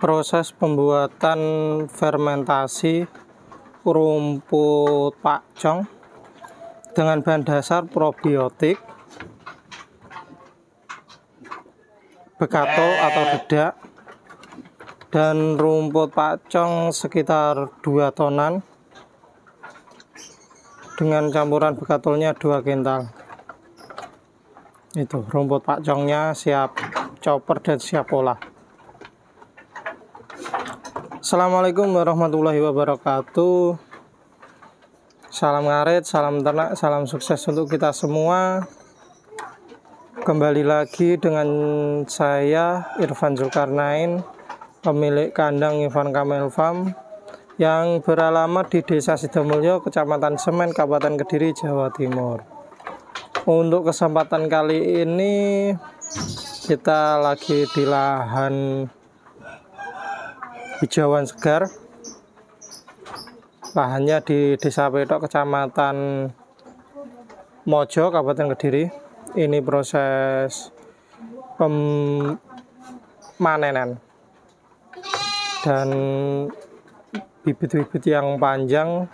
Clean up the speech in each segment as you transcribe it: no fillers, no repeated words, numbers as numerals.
Proses pembuatan fermentasi rumput pakcong dengan bahan dasar probiotik, bekatol atau dedak, dan rumput pakcong sekitar 2 tonan dengan campuran bekatolnya 2 kental. Itu rumput pakcongnya siap chopper dan siap olah. Assalamualaikum warahmatullahi wabarakatuh. Salam ngarit, salam ternak, salam sukses untuk kita semua. Kembali lagi dengan saya Irfan Zulkarnain, pemilik kandang Irfan Kamil Farm yang beralamat di Desa Sidomulyo, Kecamatan Semen, Kabupaten Kediri, Jawa Timur. Untuk kesempatan kali ini kita lagi di lahan hijauan segar. Lahannya di Desa Petok, Kecamatan Mojo, Kabupaten Kediri. Ini proses pemanenan dan bibit-bibit yang panjang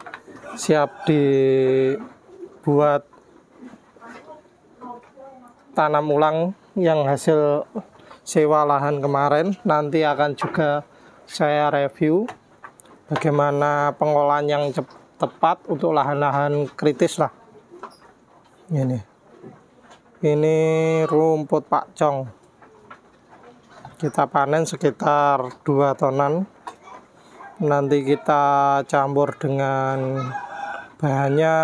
siap dibuat tanam ulang yang hasil sewa lahan kemarin. Nanti akan juga saya review bagaimana pengolahan yang tepat untuk lahan-lahan kritis lah. Ini rumput pakcong. Kita panen sekitar 2 tonan. Nanti kita campur dengan bahannya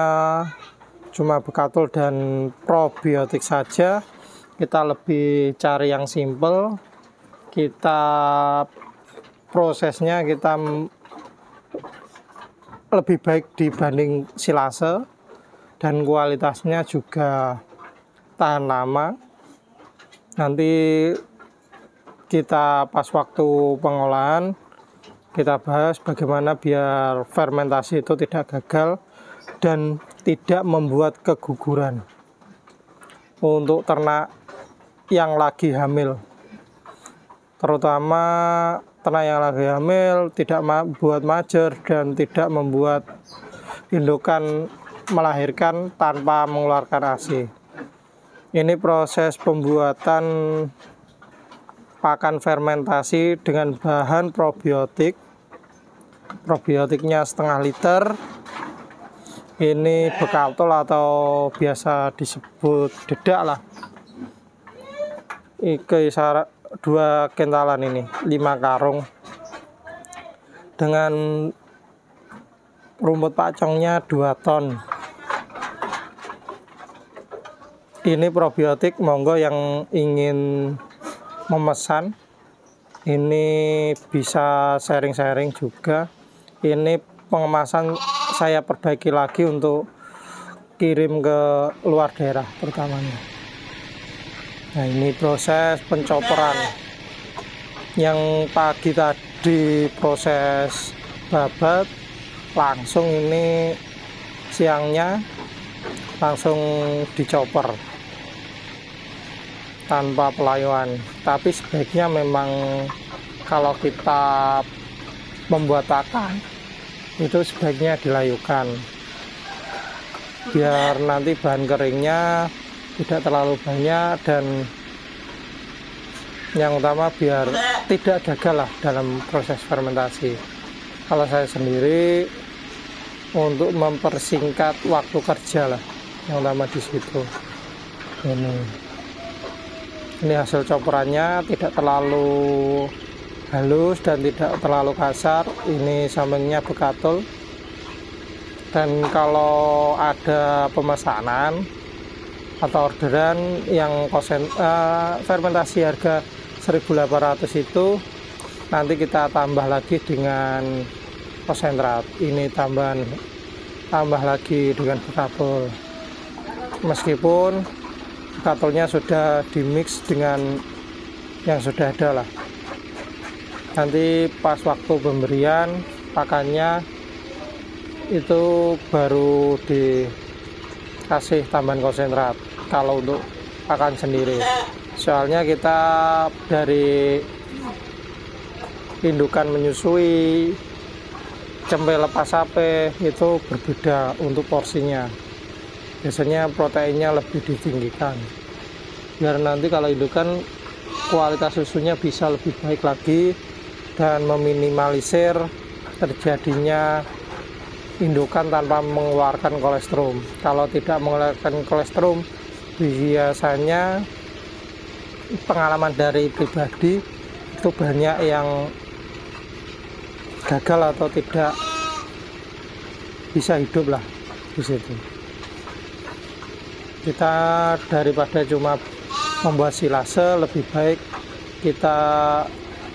cuma bekatol dan probiotik saja. Kita lebih cari yang simple. Prosesnya kita lebih baik dibanding silase, dan kualitasnya juga tahan lama. Nanti kita pas waktu pengolahan kita bahas bagaimana biar fermentasi itu tidak gagal dan tidak membuat keguguran untuk ternak yang lagi hamil, terutama ternak yang lagi hamil tidak membuat majer dan tidak membuat indukan melahirkan tanpa mengeluarkan ASI. Ini proses pembuatan pakan fermentasi dengan bahan probiotik. Probiotiknya setengah liter. Ini bekatol atau biasa disebut dedak lah. Kisaran 2 kentalan ini, 5 karung. Dengan rumput pakcongnya 2 ton. Ini probiotik, monggo yang ingin memesan ini bisa sharing-sharing juga. Ini pengemasan saya perbaiki lagi untuk kirim ke luar daerah terutamanya. Nah, ini proses pencoporan yang pagi tadi proses babat, langsung ini siangnya langsung dicopper tanpa pelayuan. Tapi sebaiknya memang kalau kita membuat pakan itu sebaiknya dilayukan biar nanti bahan keringnya tidak terlalu banyak, dan yang utama biar tidak gagal lah dalam proses fermentasi. Kalau saya sendiri untuk mempersingkat waktu kerja lah yang utama di situ. Ini hasil coporannya tidak terlalu halus dan tidak terlalu kasar. Ini sampingnya bekatol. Dan kalau ada pemesanan atau orderan yang fermentasi harga 1.800 itu, nanti kita tambah lagi dengan konsentrat. Ini tambah lagi dengan bekatol. Meskipun bekatolnya sudah dimix dengan yang sudah ada lah. Nanti pas waktu pemberian pakannya itu baru dikasih tambahan konsentrat kalau untuk pakan sendiri. Soalnya kita dari indukan menyusui, cempe lepas sapi itu berbeda untuk porsinya. Biasanya proteinnya lebih ditinggikan biar nanti kalau indukan kualitas susunya bisa lebih baik lagi dan meminimalisir terjadinya indukan tanpa mengeluarkan kolesterol. Kalau tidak mengeluarkan kolesterol, biasanya pengalaman dari pribadi itu banyak yang gagal atau tidak bisa hidup lah di situ. Kita daripada cuma membuat silase, lebih baik kita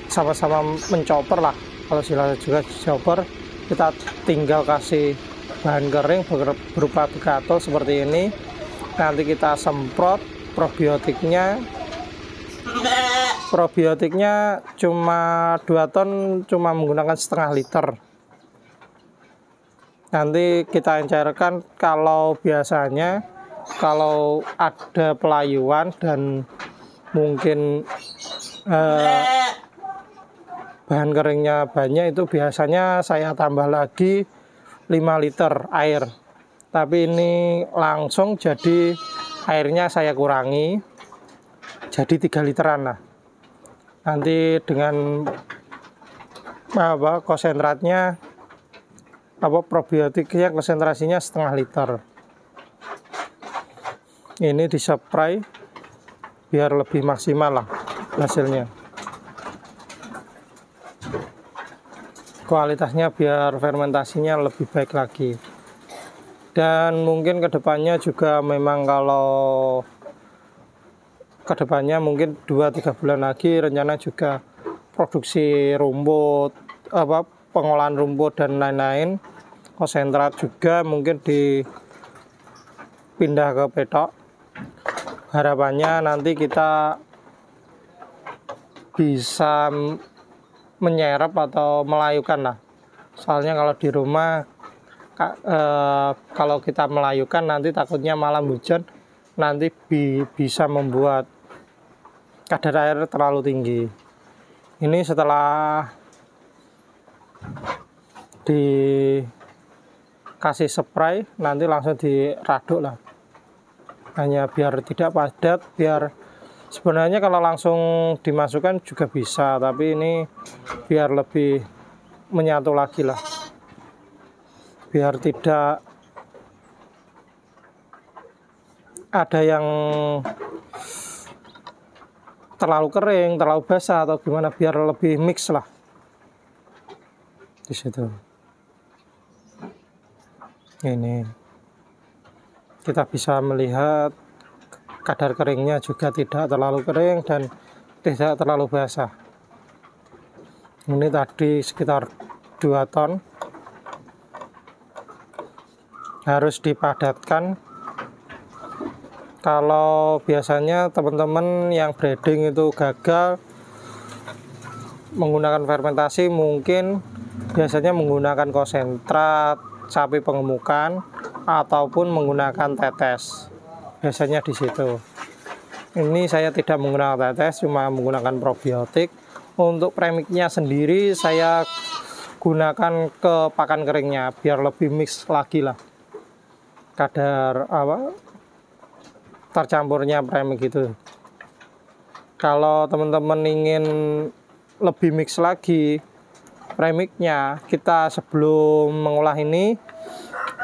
sama-sama mencoper lah. Kalau silase juga dicoper, kita tinggal kasih bahan kering berupa picato seperti ini. Nanti kita semprot probiotiknya cuma 2 ton, cuma menggunakan setengah liter. Nanti kita encerkan. Kalau biasanya kalau ada pelayuan dan mungkin bahan keringnya banyak, itu biasanya saya tambah lagi 5 liter air. Tapi ini langsung jadi airnya saya kurangi jadi 3 literan lah. Nanti dengan konsentratnya probiotiknya konsentrasinya setengah liter. Ini di-spray biar lebih maksimal lah hasilnya. Kualitasnya biar fermentasinya lebih baik lagi. Dan mungkin kedepannya juga memang kalau kedepannya mungkin 2-3 bulan lagi rencana juga produksi rumput, pengolahan rumput dan lain-lain, konsentrat juga mungkin dipindah ke petok. Harapannya nanti kita bisa menyerap atau melayukan lah. Soalnya kalau di rumah kalau kita melayukan nanti takutnya malam hujan, nanti bisa membuat kadar air terlalu tinggi. Ini setelah dikasih spray nanti langsung diraduk lah. Hanya biar tidak padat, biar sebenarnya kalau langsung dimasukkan juga bisa, tapi ini biar lebih menyatu lagi lah, biar tidak ada yang terlalu kering, terlalu basah atau gimana, biar lebih mix lah di situ. Ini kita bisa melihat kadar keringnya juga tidak terlalu kering dan tidak terlalu basah. Ini tadi sekitar 2 ton. Harus dipadatkan. Kalau biasanya teman-teman yang breeding itu gagal menggunakan fermentasi, mungkin biasanya menggunakan konsentrat sapi pengemukan ataupun menggunakan tetes. Biasanya di situ. Ini saya tidak menggunakan tetes, cuma menggunakan probiotik. Untuk premiknya sendiri saya gunakan ke pakan keringnya biar lebih mix lagi lah kadar tercampurnya premik itu. Kalau teman-teman ingin lebih mix lagi premiknya, kita sebelum mengolah ini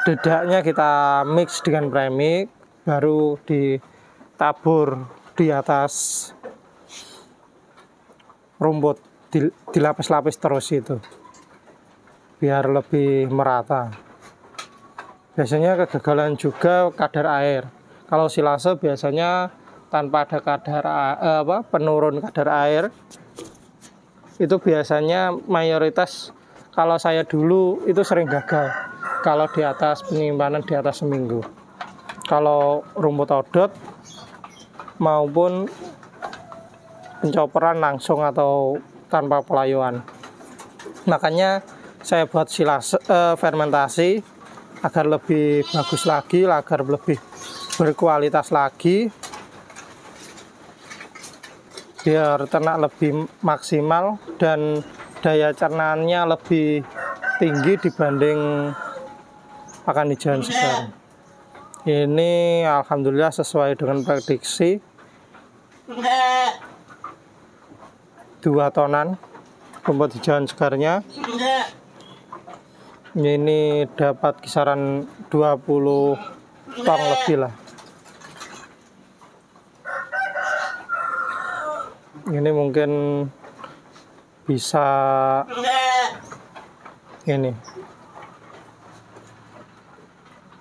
dedaknya kita mix dengan premik, baru ditabur di atas rumput, dilapis-lapis terus itu biar lebih merata. Biasanya kegagalan juga kadar air. Kalau silase biasanya tanpa ada kadar penurun kadar air, itu biasanya mayoritas, kalau saya dulu itu sering gagal kalau di atas penyimpanan di atas seminggu, kalau rumput odot maupun pencoperan langsung atau tanpa pelayuan. Makanya saya buat silase fermentasi agar lebih bagus lagi, agar lebih berkualitas lagi, biar ternak lebih maksimal dan daya cernaannya lebih tinggi dibanding pakan hijauan segar. Ini alhamdulillah sesuai dengan prediksi 2 tonan rumput hijauan segarnya. Ini dapat kisaran 20 ton lebih lah. Ini mungkin bisa ini.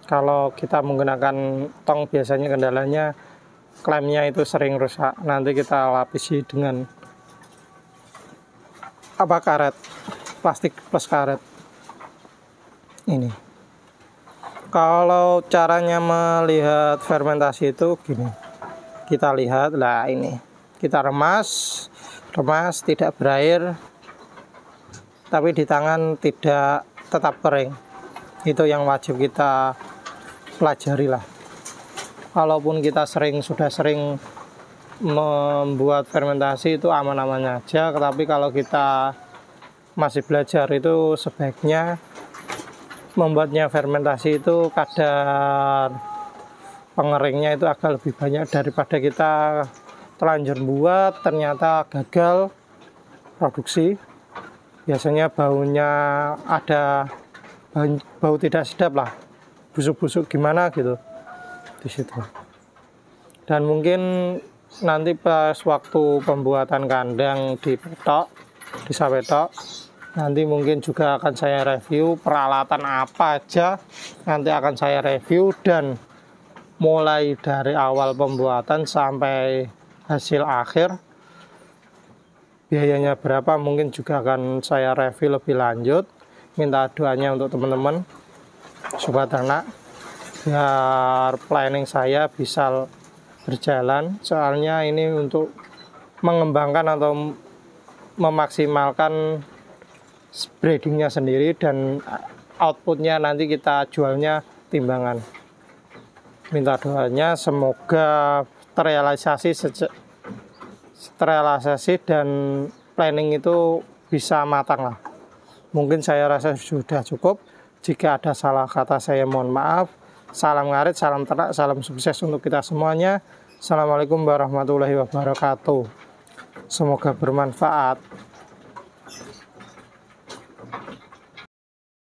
Kalau kita menggunakan tong biasanya kendalanya klemnya itu sering rusak. Nanti kita lapisi dengan karet, plastik plus karet. Ini. Kalau caranya melihat fermentasi itu gini. Kita lihat lah ini. Kita remas tidak berair, tapi di tangan tidak tetap kering. Itu yang wajib kita pelajari lah. Walaupun kita sudah sering membuat fermentasi itu aman-aman aja, tapi kalau kita masih belajar itu sebaiknya membuatnya fermentasi itu kadar pengeringnya itu agak lebih banyak daripada kita terlanjur buat ternyata gagal produksi. Biasanya baunya ada bau tidak sedap lah, busuk-busuk gimana gitu di situ. Dan mungkin nanti pas waktu pembuatan kandang di desa petok, nanti mungkin juga akan saya review peralatan apa aja, nanti akan saya review, dan mulai dari awal pembuatan sampai hasil akhir biayanya berapa mungkin juga akan saya review lebih lanjut. Minta doanya untuk teman-teman sobat ternak biar planning saya bisa berjalan, soalnya ini untuk mengembangkan atau memaksimalkan breedingnya sendiri dan outputnya nanti kita jualnya timbangan. Minta doanya semoga terrealisasi dan planning itu bisa matang lah. Mungkin saya rasa sudah cukup. Jika ada salah kata saya mohon maaf. Salam ngarit, salam ternak, salam sukses untuk kita semuanya. Assalamualaikum warahmatullahi wabarakatuh. Semoga bermanfaat.